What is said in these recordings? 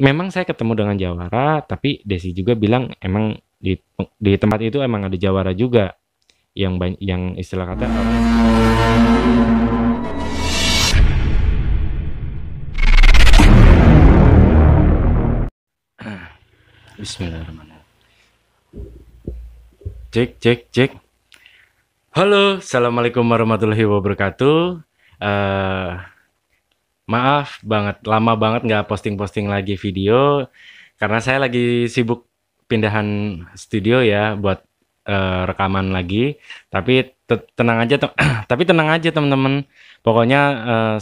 memang saya ketemu dengan jawara, tapi Desi juga bilang emang di tempat itu emang ada jawara juga yang istilah kata orang. Bismillahirrahmanirrahim. Cek cek cek. Halo, assalamualaikum warahmatullahi wabarakatuh. Eh Maaf banget, lama banget nggak posting-posting lagi video karena saya lagi sibuk pindahan studio ya buat rekaman lagi. Tapi tenang aja, tapi tenang aja teman-teman. Pokoknya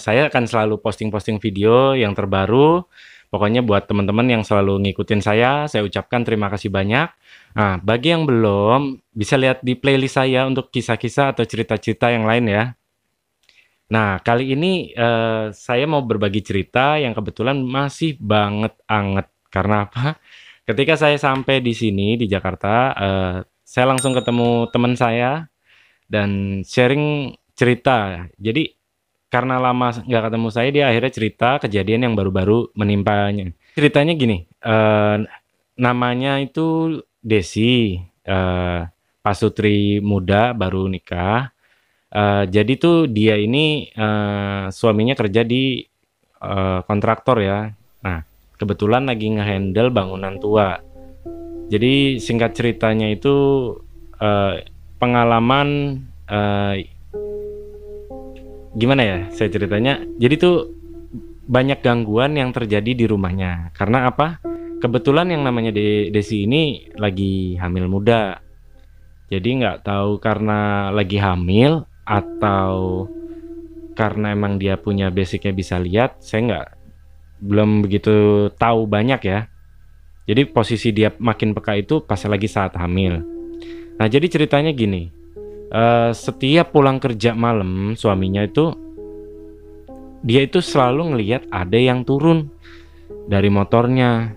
saya akan selalu posting-posting video yang terbaru. Pokoknya buat teman-teman yang selalu ngikutin saya ucapkan terima kasih banyak. Nah, bagi yang belum, bisa lihat di playlist saya untuk kisah-kisah atau cerita-cerita yang lain ya. Nah, kali ini saya mau berbagi cerita yang kebetulan masih banget anget. Karena apa? Ketika saya sampai di sini di Jakarta, saya langsung ketemu teman saya dan sharing cerita. Jadi karena lama nggak ketemu saya, dia akhirnya cerita kejadian yang baru-baru menimpanya. Ceritanya gini, namanya itu Desi, pasutri muda baru nikah. Jadi tuh dia ini suaminya kerja di kontraktor ya. Nah, kebetulan lagi ngehandle bangunan tua. Jadi singkat ceritanya itu pengalaman gimana ya saya ceritanya. Jadi tuh banyak gangguan yang terjadi di rumahnya. Karena apa? Kebetulan yang namanya Desi ini lagi hamil muda. Jadi nggak tahu karena lagi hamil atau karena emang dia punya basicnya bisa lihat, saya belum begitu tahu banyak ya. Jadi posisi dia makin peka itu pas lagi saat hamil. Nah jadi ceritanya gini, setiap pulang kerja malam suaminya itu dia itu selalu ngelihat ada yang turun dari motornya.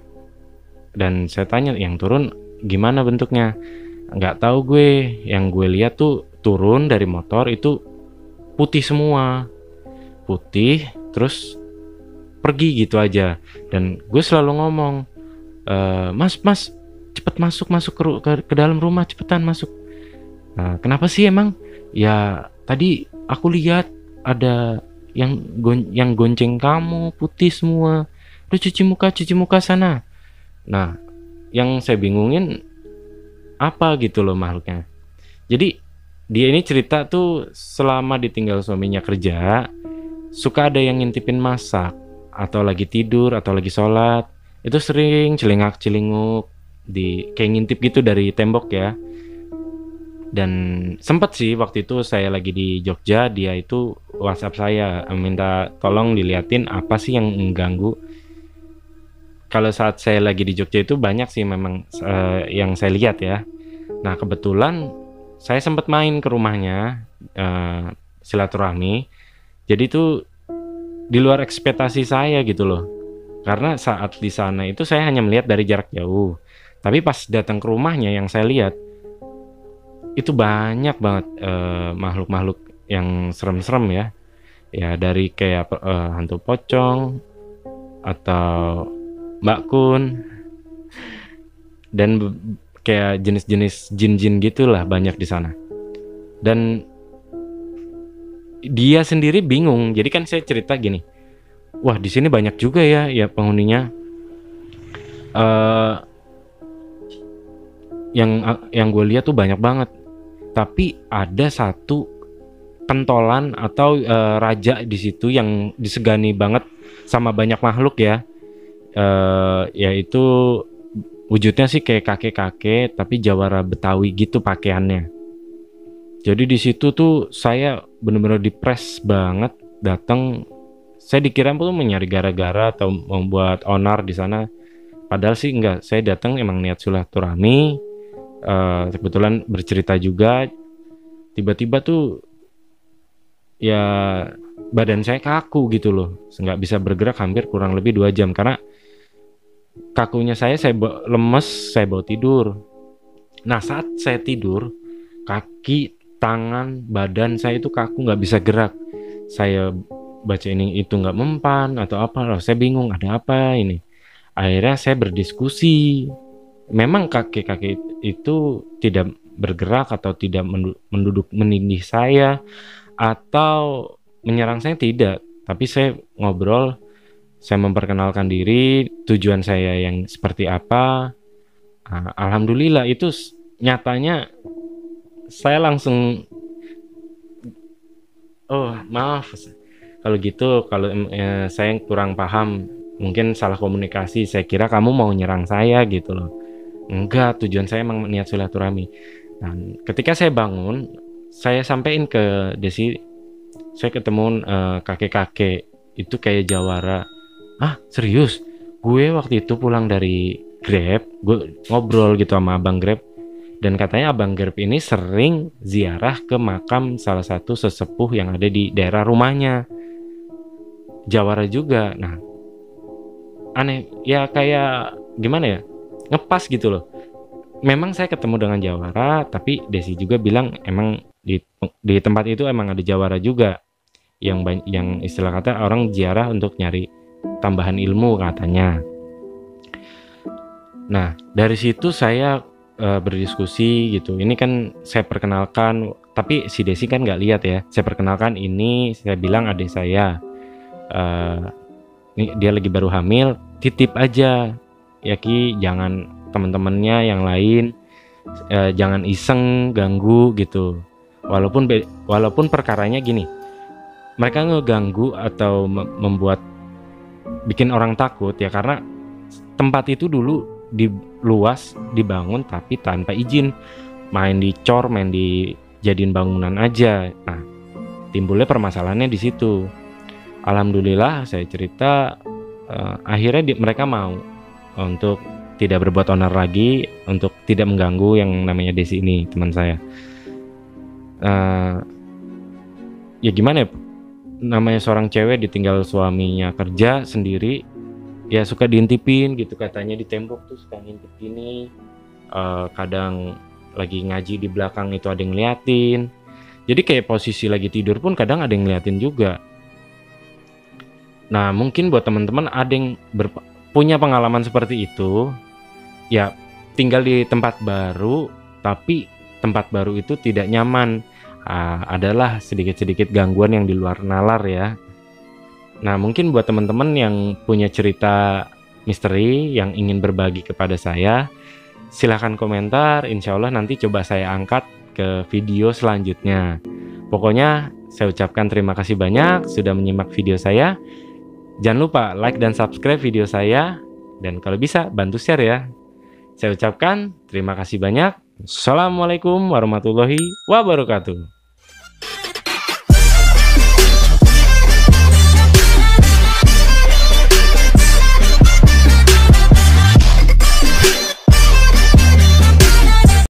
Dan saya tanya yang turun gimana bentuknya? Nggak tahu gue, yang gue lihat tuh turun dari motor itu putih semua, putih terus pergi gitu aja. Dan gue selalu ngomong, mas cepet masuk ke dalam rumah, cepetan masuk. Nah, kenapa sih emang? Ya tadi aku lihat ada yang gonceng kamu putih semua. Udah cuci muka sana. Nah, yang saya bingungin apa gitu loh makhluknya. Jadi dia ini cerita tuh selama ditinggal suaminya kerja, suka ada yang ngintipin masak, atau lagi tidur, atau lagi sholat. Itu sering celingak-celinguk, kayak ngintip gitu dari tembok ya. Dan sempet sih waktu itu saya lagi di Jogja, dia itu WhatsApp saya, minta tolong diliatin apa sih yang mengganggu. Kalau saat saya lagi di Jogja itu banyak sih memang yang saya lihat ya. Nah kebetulan saya sempat main ke rumahnya, silaturahmi. Jadi itu di luar ekspektasi saya gitu loh. Karena saat di sana itu saya hanya melihat dari jarak jauh. Tapi pas datang ke rumahnya yang saya lihat itu banyak banget makhluk-makhluk yang serem-serem ya. Ya dari kayak hantu pocong atau Mbak Kun dan kayak jenis-jenis jin-jin gitulah banyak di sana. Dan dia sendiri bingung. Jadi kan saya cerita gini, wah di sini banyak juga ya penghuninya. Uh, yang gue lihat tuh banyak banget. Tapi ada satu pentolan atau raja di situ yang disegani banget sama banyak makhluk ya. Yaitu wujudnya sih kayak kakek-kakek tapi Jawara Betawi gitu pakaiannya. Jadi di situ tuh saya bener-bener depres banget datang. Saya dikira tuh mencari gara-gara atau membuat onar di sana. Padahal sih enggak. Saya datang emang niat silaturahmi. Kebetulan bercerita juga. Tiba-tiba tuh ya badan saya kaku gitu loh. Nggak bisa bergerak hampir kurang lebih 2 jam karena kakunya saya lemes, saya bawa tidur. Nah saat saya tidur, kaki, tangan, badan saya itu kaku, nggak bisa gerak. Saya baca ini itu nggak mempan atau apa, loh saya bingung ada apa ini. Akhirnya saya berdiskusi. Memang kakek-kakek itu tidak bergerak atau tidak menduduk menindih saya atau menyerang saya, tidak. Tapi saya ngobrol, saya memperkenalkan diri, tujuan saya yang seperti apa. Alhamdulillah itu nyatanya saya langsung, oh maaf kalau gitu, kalau saya kurang paham, mungkin salah komunikasi, saya kira kamu mau nyerang saya gitu loh. Enggak, tujuan saya emang niat silaturahmi. Dan ketika saya bangun, saya sampaikan ke Desi, saya ketemu kakek-kakek itu kayak jawara. Ah serius? Gue waktu itu pulang dari Grab, gue ngobrol gitu sama abang Grab, dan katanya abang Grab ini sering ziarah ke makam salah satu sesepuh yang ada di daerah rumahnya. Jawara juga. Nah, aneh ya, kayak gimana ya? Ngepas gitu loh. Memang saya ketemu dengan jawara, tapi Desi juga bilang emang di tempat itu emang ada jawara juga yang istilah kata orang ziarah untuk nyari tambahan ilmu katanya. Nah, dari situ saya berdiskusi gitu. Ini kan saya perkenalkan, tapi si Desi kan nggak lihat ya. Saya perkenalkan ini, saya bilang adik saya, ini dia lagi baru hamil, titip aja ya Ki, jangan teman-temannya yang lain, jangan iseng ganggu gitu. Walaupun perkaranya gini, mereka ngeganggu atau membuat bikin orang takut ya, karena tempat itu dulu luas dibangun tapi tanpa izin, main dicor, main dijadiin bangunan aja. Nah, timbulnya permasalahannya di situ. Alhamdulillah saya cerita, akhirnya mereka mau untuk tidak berbuat onar lagi, untuk tidak mengganggu yang namanya Desi ini, teman saya. Ya gimana ya, namanya seorang cewek ditinggal suaminya kerja sendiri, ya suka diintipin gitu, katanya di tembok tuh suka ngintip gini. Kadang lagi ngaji di belakang itu ada yang ngeliatin. Jadi kayak posisi lagi tidur pun kadang ada yang ngeliatin juga. Nah, mungkin buat teman-teman ada yang punya pengalaman seperti itu, ya tinggal di tempat baru, tapi tempat baru itu tidak nyaman. Adalah sedikit-sedikit gangguan yang di luar nalar ya. Nah, mungkin buat teman-teman yang punya cerita misteri yang ingin berbagi kepada saya, silahkan komentar, insya Allah nanti coba saya angkat ke video selanjutnya. Pokoknya saya ucapkan terima kasih banyak sudah menyimak video saya. Jangan lupa like dan subscribe video saya, dan kalau bisa bantu share ya. Saya ucapkan terima kasih banyak. Assalamualaikum warahmatullahi wabarakatuh.